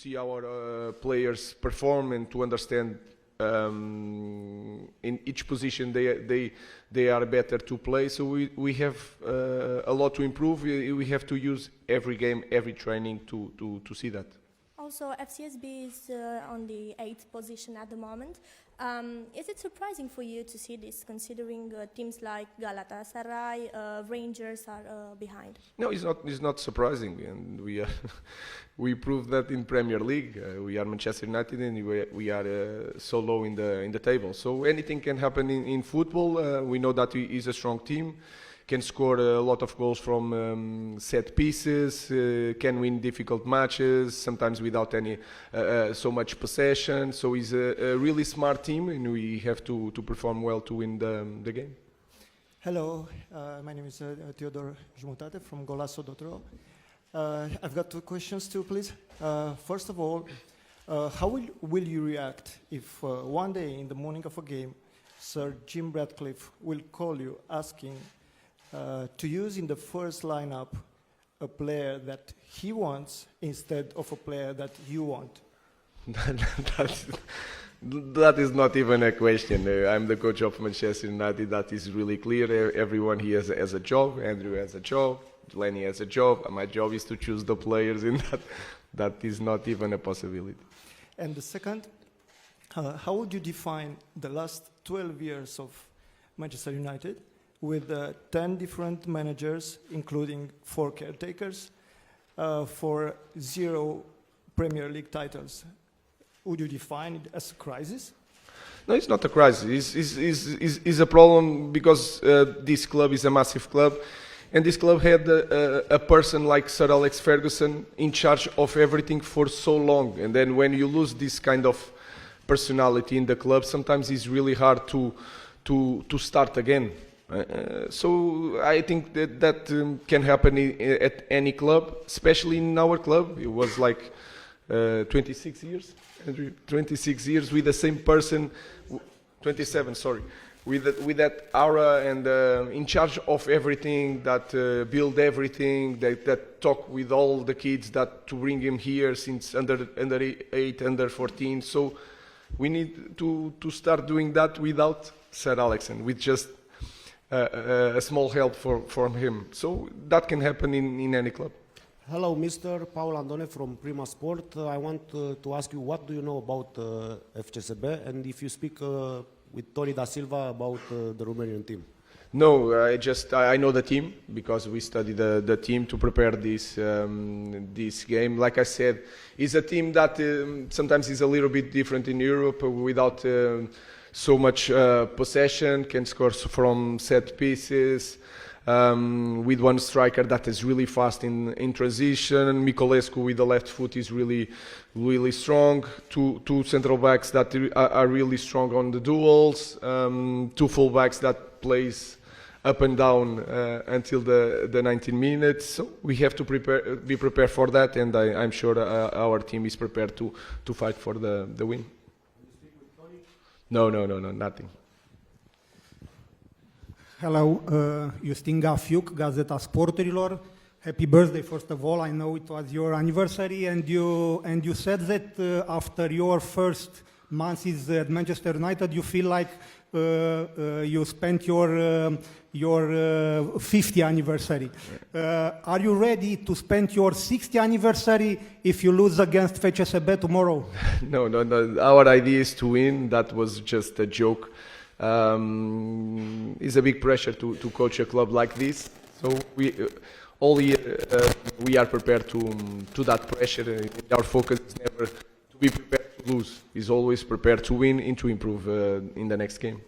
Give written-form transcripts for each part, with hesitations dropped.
see our players perform and to understand in each position they are better to play. So we have a lot to improve. We have to use every game, every training to see that. Also, FCSB is on the 8th position at the moment. Is it surprising for you to see this, considering teams like Galatasaray, Rangers are behind? No, it's not surprising, and we proved that in Premier League. We are Manchester United, and we are so low in the table. So anything can happen in football. We know that he is a strong team, can score a lot of goals from set pieces, can win difficult matches, sometimes without any so much possession. So he's a really smart team, and we have to perform well to win the game. Hello, my name is Theodor Jumutate from Golasso.ro. I've got two questions too, please. First of all, how will you react if one day in the morning of a game, Sir Jim Ratcliffe will call you asking to use in the first lineup a player that he wants instead of a player that you want? That is not even a question. I'm the coach of Manchester United. That is really clear. Everyone here has a job. Andrew has a job. Lenny has a job. My job is to choose the players, and that is not even a possibility. And the second, how would you define the last 12 years of Manchester United with 10 different managers, including 4 caretakers, for 0 Premier League titles? Would you define it as a crisis? No, it's not a crisis. It's a problem because this club is a massive club, and this club had a person like Sir Alex Ferguson in charge of everything for so long. And then when you lose this kind of personality in the club, sometimes it's really hard to start again. So I think that can happen at any club, especially in our club. It was like 26 years, 26 years with the same person, 27, sorry, with that aura and in charge of everything, that build everything, that talk with all the kids, that to bring him here since under 8, under 14. So we need to start doing that without Sir Alex and with just a small help from him. So that can happen in any club. Hello, Mr. Paul Andone from Prima Sport. I want to ask you, what do you know about FCSB, and if you speak with Tony Da Silva about the Romanian team? No, I know the team because we studied the team to prepare this game. Like I said, it's a team that sometimes is a little bit different in Europe without so much possession, can score from set pieces, with one striker that is really fast in transition. Miculescu with the left foot is really strong. Two central backs that are really strong on the duels. 2 full backs that plays up and down until the 19 minutes. So we have to be prepared for that, and I'm sure our team is prepared to fight for the win. No, nothing. Hello, Justin Gafiuc, Gazeta Sporturilor. Happy birthday, first of all. I know it was your anniversary, and you said that after your first months at Manchester United, you feel like you spent your 50th anniversary. Are you ready to spend your 60th anniversary if you lose against FCSB tomorrow? No. Our idea is to win. That was just a joke. It's a big pressure to coach a club like this. So all year we are prepared to that pressure. Our focus is never to be prepared to lose. It's always prepared to win and to improve in the next game.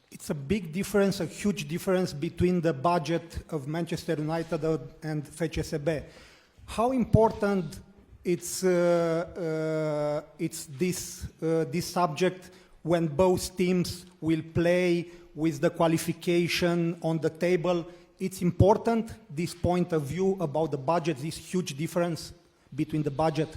It's a big difference, a huge difference between the budget of Manchester United and FCSB. How important it's this subject when both teams will play with the qualification on the table? It's important, this point of view about the budget, this huge difference between the budget.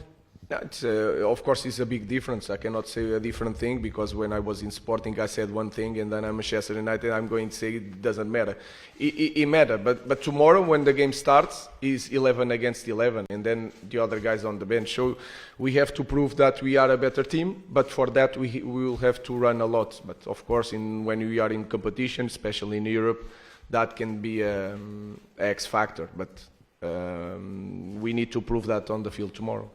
Yeah, of course, it's a big difference. I cannot say a different thing because when I was in Sporting, I said one thing, and then I'm Manchester United. I'm going to say it doesn't matter. It matters, but tomorrow when the game starts, is 11 against 11, and then the other guys on the bench. So we have to prove that we are a better team. But for that, we will have to run a lot. But of course, when we are in competition, especially in Europe, that can be an X factor. But we need to prove that on the field tomorrow.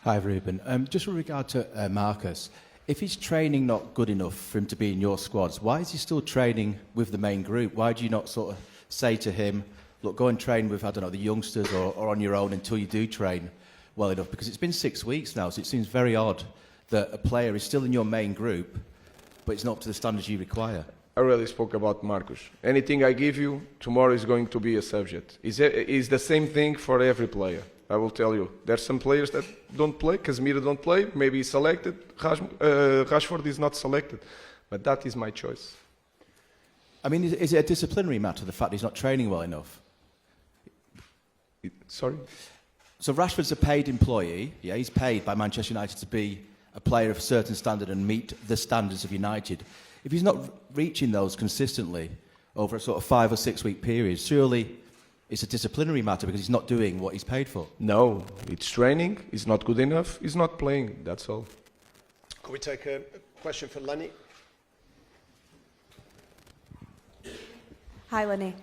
Hi, Ruben. Just with regard to Marcus, if he's training not good enough for him to be in your squads, why is he still training with the main group? Why do you not sort of say to him, look, go and train with, I don't know, the youngsters or on your own until you do train well enough? Because it's been 6 weeks now, so it seems very odd that a player is still in your main group, but it's not up to the standards you require. I already spoke about Marcus. Anything I give you, tomorrow is going to be a subject. It's the same thing for every player. I will tell you. There's some players that don't play. Casemiro don't play. Maybe he's selected. Rashford is not selected. But that is my choice. I mean, is it a disciplinary matter, the fact he's not training well enough? Sorry? So Rashford's a paid employee. Yeah, he's paid by Manchester United to be a player of a certain standard and meet the standards of United. If he's not reaching those consistently over a sort of 5 or 6 week period, surely it's a disciplinary matter because he's not doing what he's paid for. No, it's training. He's not good enough. He's not playing. That's all. Could we take a question for Lenny? Hi, Lenny.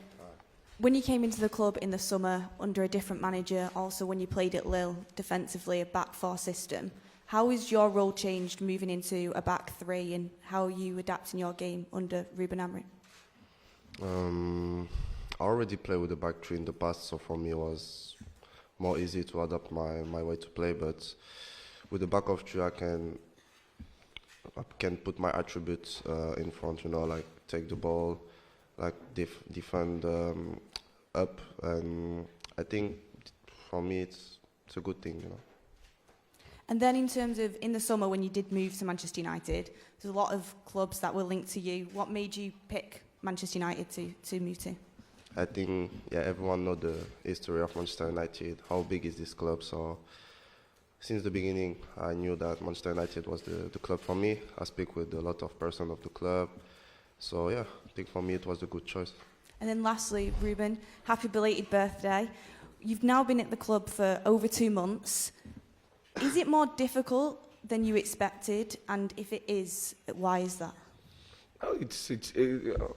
When you came into the club in the summer under a different manager, also when you played at Lille defensively, a back four system, how has your role changed moving into a back three, and how are you adapting your game under Ruben Amorim? I already played with the back three in the past, so for me it was more easy to adapt my way to play. But with the back of three, I can put my attributes in front. You know, like take the ball, like defend up, and I think for me it's a good thing. You know. And then in terms of in the summer when you did move to Manchester United, there's a lot of clubs that were linked to you. What made you pick Manchester United to move to? I think, yeah, everyone knows the history of Manchester United, how big is this club. So since the beginning, I knew that Manchester United was the club for me. I speak with a lot of persons of the club. So, yeah, I think for me it was a good choice. And then lastly, Ruben, happy belated birthday. You've now been at the club for over 2 months. Is it more difficult than you expected? And if it is, why is that? Oh, it's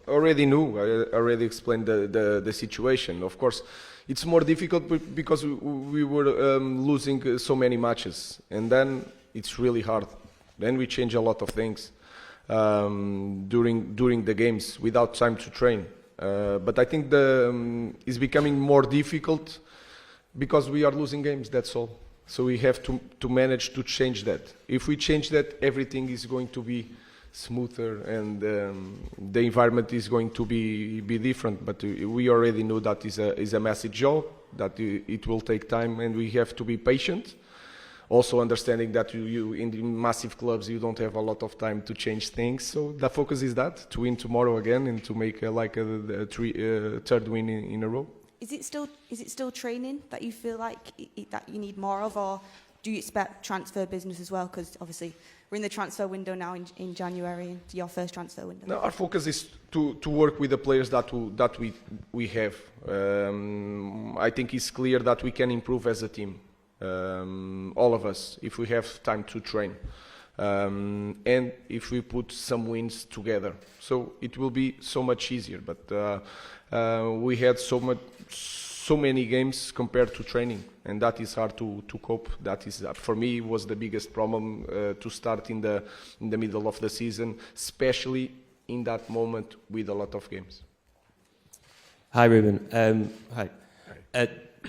already knew. I already explained the situation. Of course, it's more difficult because we were losing so many matches, and then it's really hard. Then we change a lot of things during the games without time to train. But I think it's becoming more difficult because we are losing games. That's all. So we have to manage to change that. If we change that, everything is going to be smoother, and the environment is going to be different. But we already know that is a massive job, that it will take time, and we have to be patient. Also understanding that you in the massive clubs you don't have a lot of time to change things. So the focus is to win tomorrow again and to make a third win in a row. Is it still training that you feel like that you need more of, or do you expect transfer business as well? Because obviously we're in the transfer window now in January, into your first transfer window. No, our focus is to work with the players that we have. I think it's clear that we can improve as a team, all of us, if we have time to train, and if we put some wins together. So it will be so much easier. But we had so many games compared to training, and that is hard to cope. That is, for me, was the biggest problem to start in the middle of the season, especially in that moment with a lot of games. Hi, Ruben. Hi.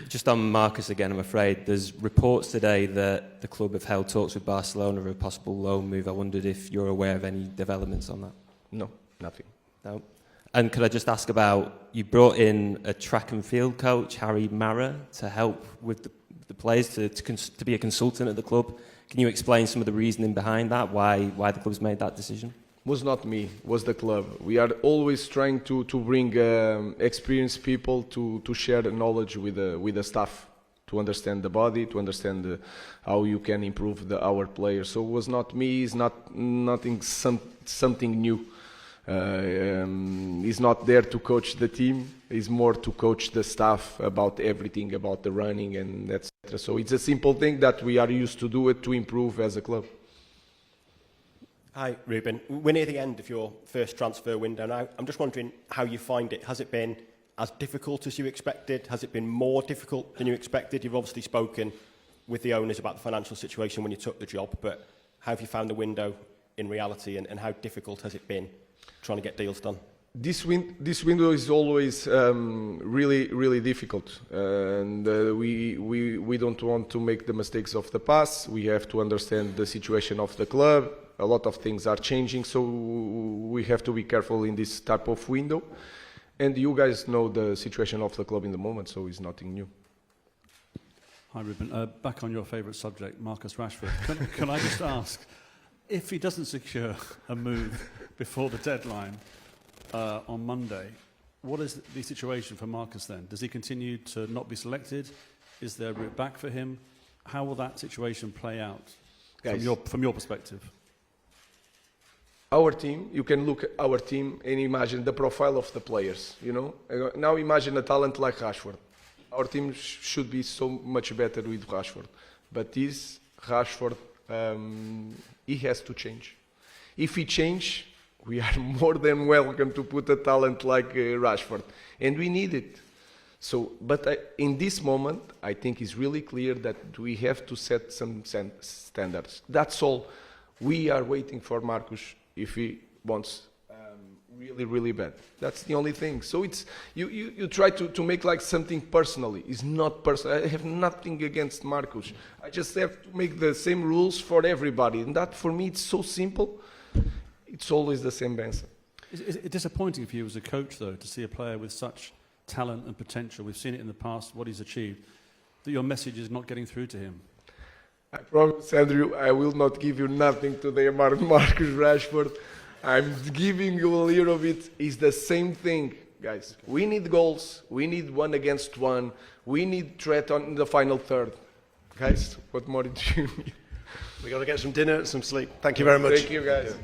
Just on Marcus again, I'm afraid. There's reports today that the club have held talks with Barcelona of a possible loan move. I wondered if you're aware of any developments on that. No, nothing. No. And could I just ask about, you brought in a track and field coach, Harry Mara, to help with the players, to be a consultant at the club. Can you explain some of the reasoning behind that, why the club's made that decision? Was not me, was the club. We are always trying to bring experienced people to share the knowledge with the staff, to understand the body, to understand how you can improve our players. So it was not me. It's not something new. He's not there to coach the team. He's more to coach the staff about everything, about the running and etc. So it's a simple thing that we are used to do it to improve as a club. Hi, Ruben. We're near the end of your first transfer window now. I'm just wondering how you find it. Has it been as difficult as you expected? Has it been more difficult than you expected? You've obviously spoken with the owners about the financial situation when you took the job, but how have you found the window in reality, and how difficult has it been trying to get deals done? This window is always really difficult, and we don't want to make the mistakes of the past. We have to understand the situation of the club. A lot of things are changing, so we have to be careful in this type of window. And you guys know the situation of the club in the moment, so it's nothing new. Hi, Ruben. Back on your favourite subject, Marcus Rashford. Can I just ask, if he doesn't secure a move before the deadline on Monday, what is the situation for Marcus then? Does he continue to not be selected? Is there a route back for him? How will that situation play out from your perspective? Our team, you can look at our team and imagine the profile of the players, you know? Now imagine a talent like Rashford. Our team should be so much better with Rashford. But Rashford, he has to change. If he change, we are more than welcome to put a talent like Rashford. And we need it. So, but in this moment, I think it's really clear that we have to set some standards. That's all. We are waiting for Marcus if he wants really bad. That's the only thing. So it's you try to make like something personally. It's not personal. I have nothing against Marcus. I just have to make the same rules for everybody. And that for me it's so simple. It's always the same answer. Is it disappointing for you as a coach though to see a player with such talent and potential? We've seen it in the past, what he's achieved, that your message is not getting through to him. I promise, Andrew, I will not give you nothing today about Marcus Rashford. I'm giving you a little bit. It's the same thing, guys. We need goals. We need 1 against 1. We need threat on the final third. Guys, what more do you need? We've got to get some dinner and some sleep. Thank you very much. Thank you, guys.